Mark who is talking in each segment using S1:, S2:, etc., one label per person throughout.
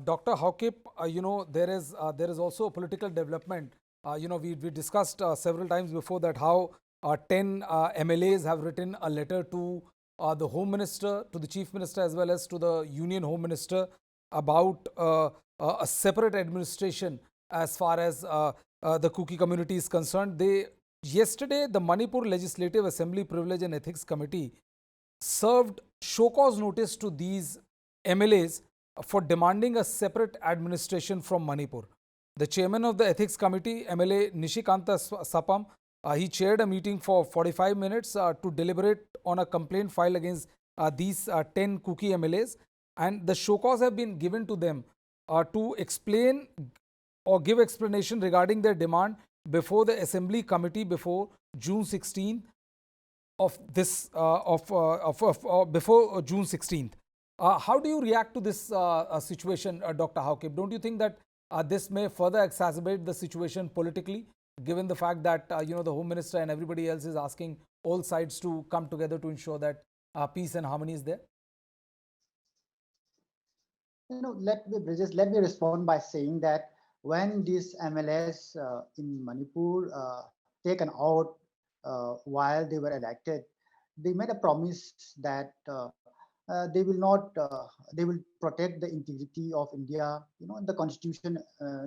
S1: Dr. Haokip, there is also a political development. We discussed several times before that how 10 MLAs have written a letter to the Home Minister, to the Chief Minister, as well as to the Union Home Minister about a separate administration as far as the Kuki community is concerned. Yesterday, the Manipur Legislative Assembly Privilege and Ethics Committee served show cause notice to these MLAs for demanding a separate administration from Manipur. The chairman of the ethics committee, MLA Nishikanta Sapam, he chaired a meeting for 45 minutes to deliberate on a complaint filed against these 10 Kuki MLAs, and the show cause have been given to them to explain or give explanation regarding their demand before the assembly committee before June 16th of this of before June 16th. How do you react to this situation, Dr. Haokip? Don't you think that this may further exacerbate the situation politically, given the fact that the Home Minister and everybody else is asking all sides to come together to ensure that peace and harmony is there?
S2: Let me respond by saying that when these MLAs in Manipur taken out while they were elected, they made a promise that they will not, they will protect the integrity of India. The constitution,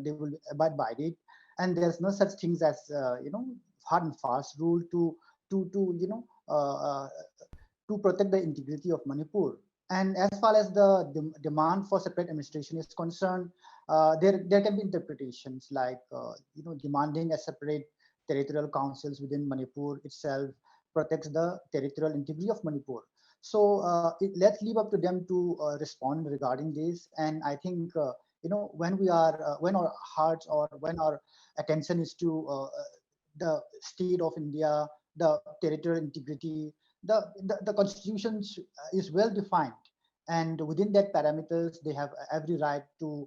S2: they will abide by it, and there's no such things as hard and fast rule to to protect the integrity of Manipur. And as far as the demand for separate administration is concerned, there can be interpretations like demanding a separate territorial councils within Manipur itself protects the territorial integrity of Manipur. So let's leave up to them to respond regarding this. And I think when we are when our hearts or when our attention is to the state of India, the territorial integrity, the constitution is well defined, and within that parameters they have every right to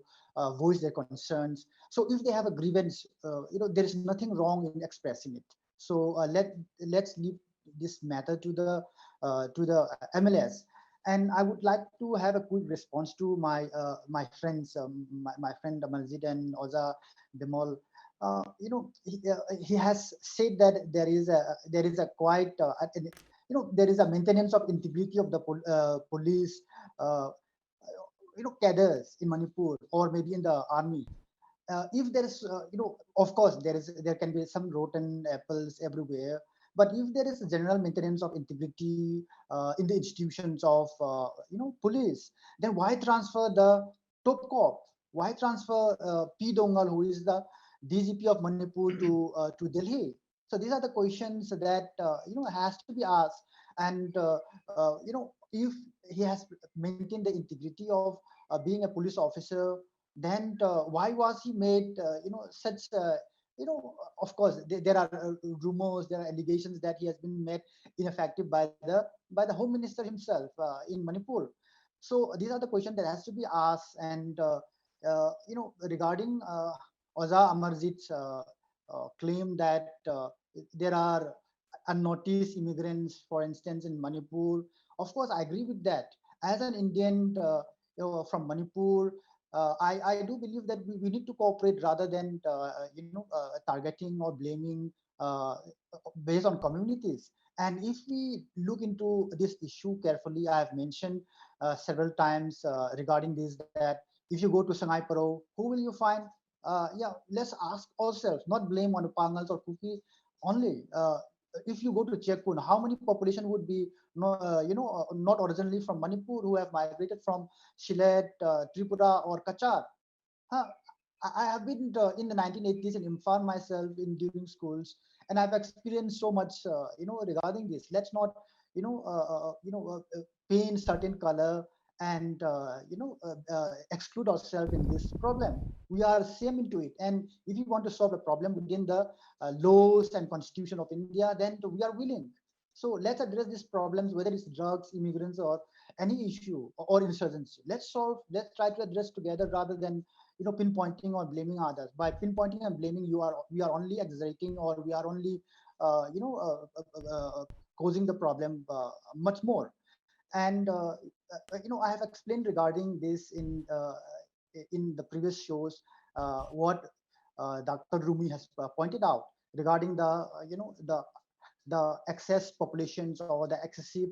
S2: voice their concerns. So if they have a grievance, there is nothing wrong in expressing it. So let's leave this matter to the MLAs. And I would like to have a quick response to my friends, my friend Amarjit and Oza Bimol. He has said that there is a quite there is a maintenance of integrity of the police uh, cadres in Manipur or maybe in the army. If there is of course there can be some rotten apples everywhere, but if there is a general maintenance of integrity in the institutions of police, then why transfer the top cop? Why transfer P Dongal, who is the DGP of Manipur, to Delhi? So these are the questions that has to be asked. And if he has maintained the integrity of being a police officer, then why was he made such of course there are rumors, there are allegations that he has been made ineffective by the home minister himself in Manipur. So these are the questions that has to be asked. And regarding Oza Amarjit's claim that there are unnoticed immigrants, for instance, in Manipur. Of course, I agree with that. As an Indian from Manipur, I do believe that we need to cooperate rather than targeting or blaming based on communities. And if we look into this issue carefully, I have mentioned several times regarding this that if you go to Sangai Paro, who will you find? Let's ask ourselves, not blame on the Pangals or Kuki only. If you go to Chekun, how many population would be not originally from Manipur who have migrated from Sylhet, Tripura, or Kachar? Huh? I have been in the 1980s and informed myself in during schools, and I've experienced so much, regarding this. Let's not, paint certain color and exclude ourselves in this problem. We are same into it, and if you want to solve a problem within the laws and constitution of India, then we are willing. So let's address these problems, whether it's drugs, immigrants, or any issue or insurgency. Let's try to address together rather than pinpointing or blaming others. By pinpointing and blaming, we are only exaggerating, or we are only causing the problem much more. And I have explained regarding this in in the previous shows what Dr. Rumi has pointed out regarding the the excess populations or the excessive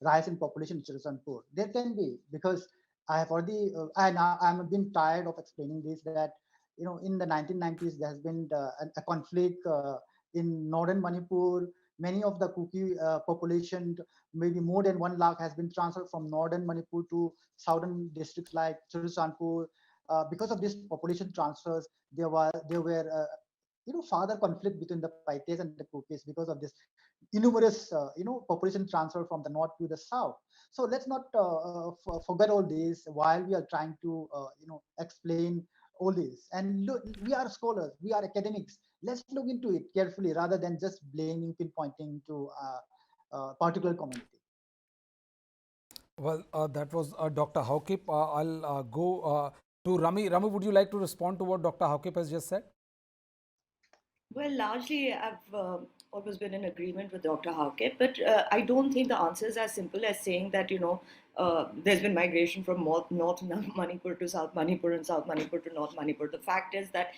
S2: rise in population in Chirasanpur. There can be, because I have already I'm been tired of explaining this, that in the 1990s there has been a conflict in northern Manipur. Many of the Kuki population, maybe more than 1 lakh, has been transferred from northern Manipur to southern districts like Chirasanpur. Because of this population transfers, there were further conflict between the Paites and the Kukis because of this innumerous population transfer from the north to the south. So let's not forget all this while we are trying to explain all this. And look, we are scholars, we are academics. Let's look into it carefully rather than just blaming, pinpointing to a particular community.
S1: Well, that was Dr. Haokip. I'll go to Rami. Rami, would you like to respond to what Dr. Haokip has just said?
S3: Well, largely, I've always been in agreement with Dr. Haokip, but I don't think the answer is as simple as saying that, there's been migration from North Manipur to South Manipur and South Manipur to North Manipur. The fact is that,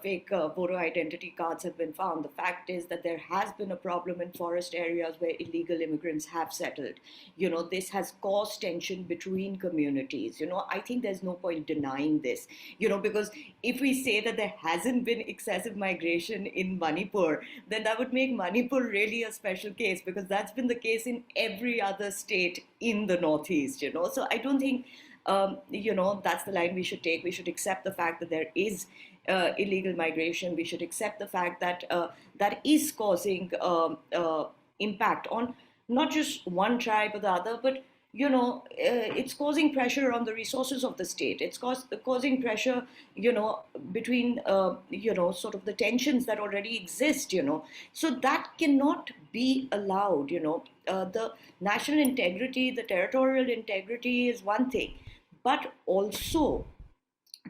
S3: fake voter identity cards have been found. The fact is that there has been a problem in forest areas where illegal immigrants have settled. This has caused tension between communities. I think there's no point denying this, because if we say that there hasn't been excessive migration in Manipur, then that would make Manipur really a special case, because that's been the case in every other state in the Northeast, So I don't think, that's the line we should take. We should accept the fact that there is illegal migration. We should accept the fact that that is causing impact on not just one tribe or the other, but it's causing pressure on the resources of the state. It's causing pressure, between, sort of the tensions that already exist, So that cannot be allowed, The national integrity, the territorial integrity is one thing, but also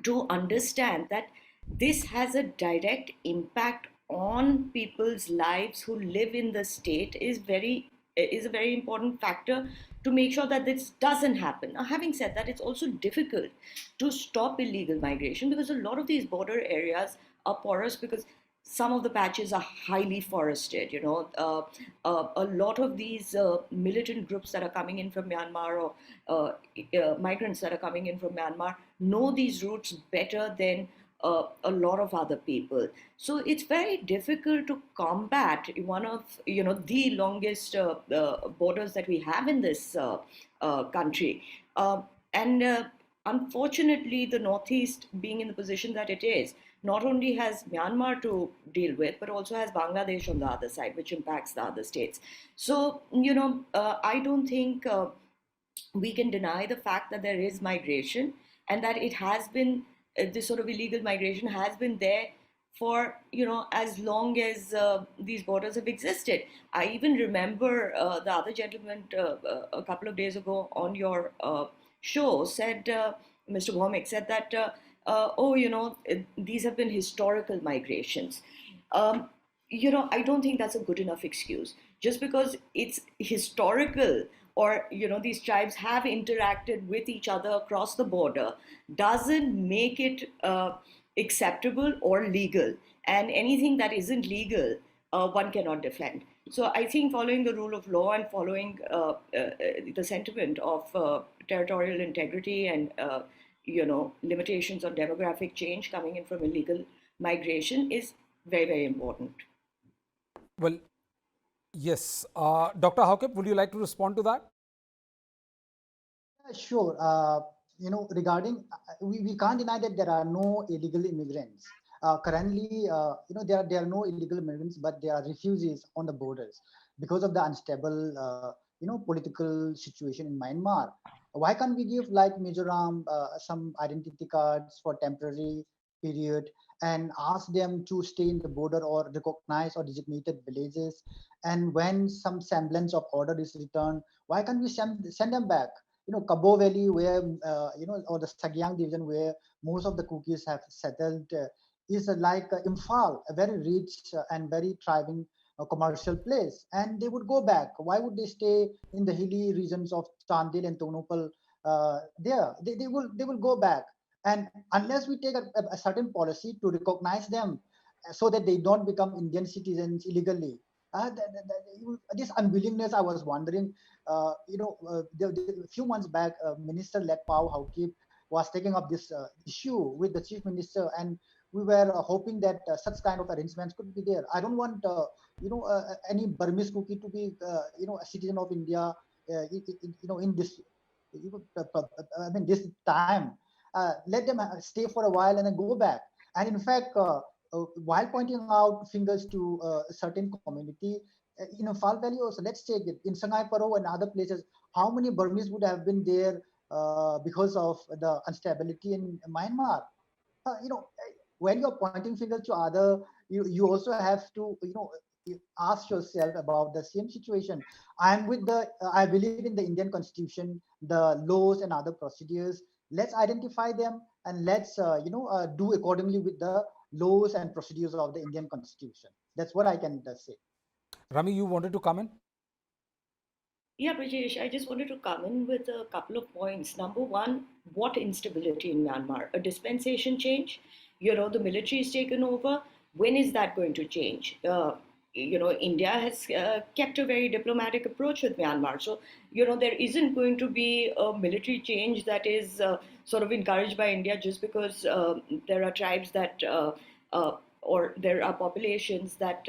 S3: to understand that this has a direct impact on people's lives who live in the state is a very important factor to make sure that this doesn't happen. Now, having said that, it's also difficult to stop illegal migration because a lot of these border areas are porous, because some of the patches are highly forested. A lot of these militant groups that are coming in from Myanmar, or migrants that are coming in from Myanmar, know these routes better than a lot of other people. So it's very difficult to combat one of the longest borders that we have in this country, and unfortunately, the Northeast being in the position that it is, not only has Myanmar to deal with, but also has Bangladesh on the other side, which impacts the other states. So, I don't think we can deny the fact that there is migration, and that it has been, this sort of illegal migration has been there for as long as these borders have existed. I even remember the other gentleman a couple of days ago on your show said, Mr. Bhomik said that, oh, these have been historical migrations. I don't think that's a good enough excuse. Just because it's historical, or these tribes have interacted with each other across the border, doesn't make it acceptable or legal. And anything that isn't legal, one cannot defend. So I think following the rule of law and following the sentiment of territorial integrity and limitations on demographic change coming in from illegal migration is very, very important.
S1: Well, yes. Dr. Haokip, would you like to respond to that?
S2: Yeah, sure. Regarding, we can't deny that there are no illegal immigrants. Currently, there are no illegal immigrants, but there are refugees on the borders because of the unstable, political situation in Myanmar. Why can't we give, like Mizoram, some identity cards for temporary period and ask them to stay in the border or recognize or designated villages? And when some semblance of order is returned, why can't we send them back? Kabo Valley, where, or the Sagyang division, where most of the Kukis have settled, is like Imphal, a very rich and very thriving commercial place. And they would go back. Why would they stay in the hilly regions of Chandil and Tonopal there? They will go back. And unless we take a certain policy to recognize them so that they don't become Indian citizens illegally, this unwillingness, I was wondering, a few months back, Minister Let Pao Haokip was taking up this issue with the chief minister, and we were hoping that such kind of arrangements could be there. I don't want, any Burmese cookie to be, a citizen of India, in this, I mean, this time. Let them stay for a while and then go back. And in fact, while pointing out fingers to a certain community, in Fall Valley also, let's take it, in Sangai Paro and other places, how many Burmese would have been there because of the instability in Myanmar? When you're pointing fingers to other, you also have to, ask yourself about the same situation. I believe in the Indian constitution, the laws and other procedures. Let's identify them and let's, do accordingly with the laws and procedures of the Indian constitution. That's what I can say.
S1: Rami, you wanted to comment?
S3: Yeah, Brijesh, I just wanted to come in with a couple of points. Number one, what instability in Myanmar? A dispensation change? The military is taken over. When is that going to change? India has kept a very diplomatic approach with Myanmar. So, there isn't going to be a military change that is sort of encouraged by India just because there are tribes that or there are populations that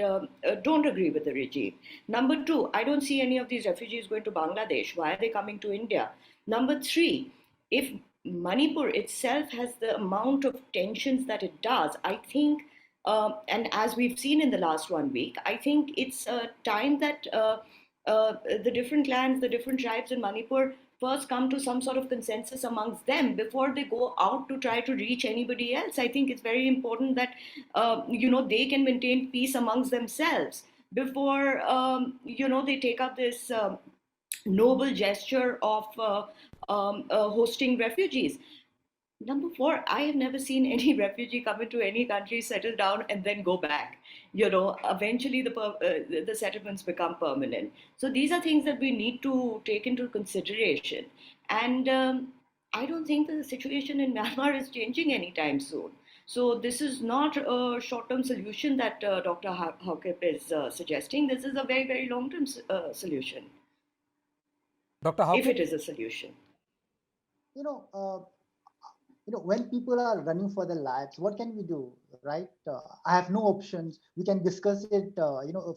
S3: don't agree with the regime. Number two, I don't see any of these refugees going to Bangladesh. Why are they coming to India? Number three, if Manipur itself has the amount of tensions that it does, I think, and as we've seen in the last 1 week, I think it's time that the different clans, the different tribes in Manipur first come to some sort of consensus amongst them before they go out to try to reach anybody else. I think it's very important that they can maintain peace amongst themselves before they take up this noble gesture of hosting refugees. Number four, I have never seen any refugee come into any country, settle down, and then go back. Eventually the settlements become permanent. So these are things that we need to take into consideration. And I don't think that the situation in Myanmar is changing anytime soon. So this is not a short-term solution that Dr. Haokip is suggesting. This is a very, very long-term solution,
S1: Dr.
S3: if
S1: Haokip?
S3: it is a solution.
S2: You know, uh, when people are running for their lives, what can we do, right? I have no options. We can discuss it,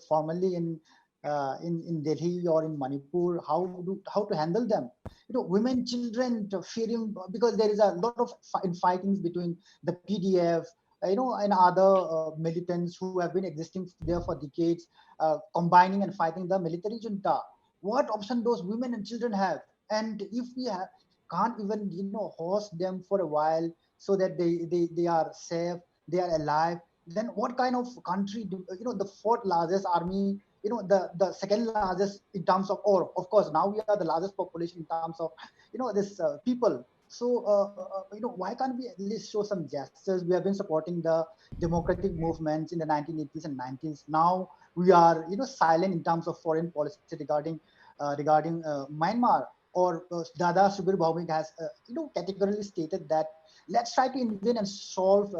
S2: formally in Delhi or in Manipur, how to handle them. Women, children fearing because there is a lot of fightings between the PDF, and other militants who have been existing there for decades, combining and fighting the military junta. What option those women and children have? And if we can't even, host them for a while so that they are safe, they are alive, then what kind of country do, the fourth largest army, the second largest in terms of, or of course now we are the largest population in terms of, this people. So why can't we at least show some gestures? We have been supporting the democratic movements in the 1980s and 90s. Now we are, silent in terms of foreign policy regarding Myanmar. Or Dada Subir Bhaumik has, categorically stated that let's try to intervene and solve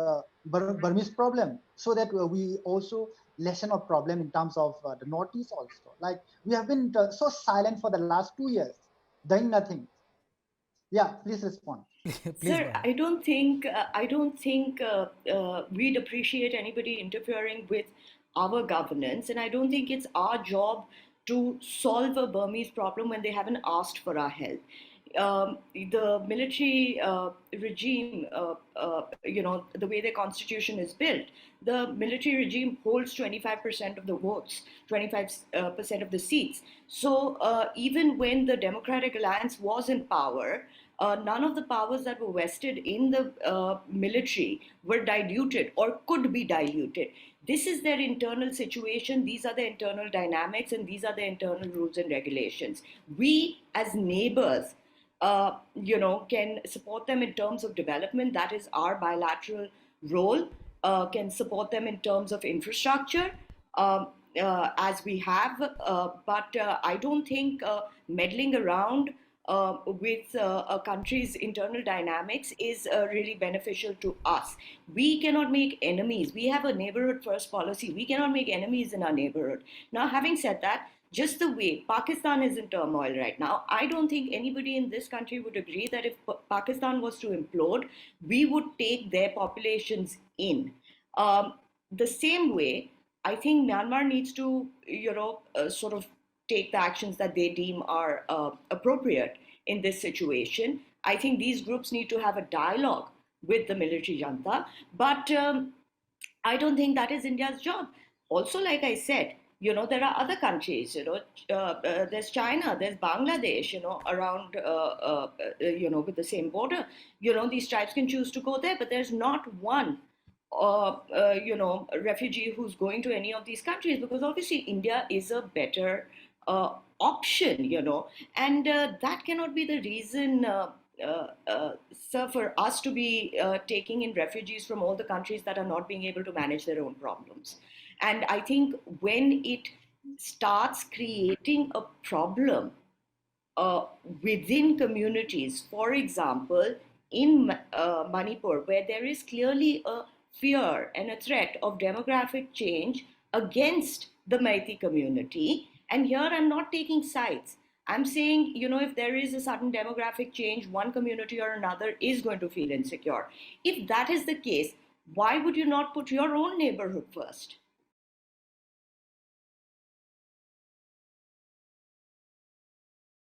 S2: Burmese problem so that we also lessen our problem in terms of the Northeast also. Like we have been so silent for the last 2 years, doing nothing. Yeah, please respond.
S1: Please
S3: Sir,
S1: go ahead.
S3: I don't think we'd appreciate anybody interfering with our governance, and I don't think it's our job to solve a Burmese problem when they haven't asked for our help. The military regime, the way their constitution is built, the military regime holds 25% of the votes, 25% of the seats. So even when the Democratic Alliance was in power, none of the powers that were vested in the military were diluted or could be diluted. This is their internal situation, these are the internal dynamics, and these are the internal rules and regulations. We, as neighbors, can support them in terms of development. That is our bilateral role. Can support them in terms of infrastructure, as we have. But I don't think meddling around with a country's internal dynamics is really beneficial to us. We cannot make enemies. We have a neighborhood first policy. We cannot make enemies in our neighborhood. Now, having said that, just the way Pakistan is in turmoil right now, I don't think anybody in this country would agree that if Pakistan was to implode, we would take their populations in. The same way, I think Myanmar needs to, sort of take the actions that they deem are appropriate in this situation. I think these groups need to have a dialogue with the military junta, but I don't think that is India's job. Also, like I said, there are other countries, there's China, there's Bangladesh, around, with the same border. These tribes can choose to go there, but there's not one a refugee who's going to any of these countries, because obviously India is a better option, and that cannot be the reason, sir, for us to be taking in refugees from all the countries that are not being able to manage their own problems. And I think when it starts creating a problem within communities, for example, in Manipur, where there is clearly a fear and a threat of demographic change against the Meitei community. And here I'm not taking sides. I'm saying, if there is a sudden demographic change, one community or another is going to feel insecure. If that is the case, why would you not put your own neighborhood first?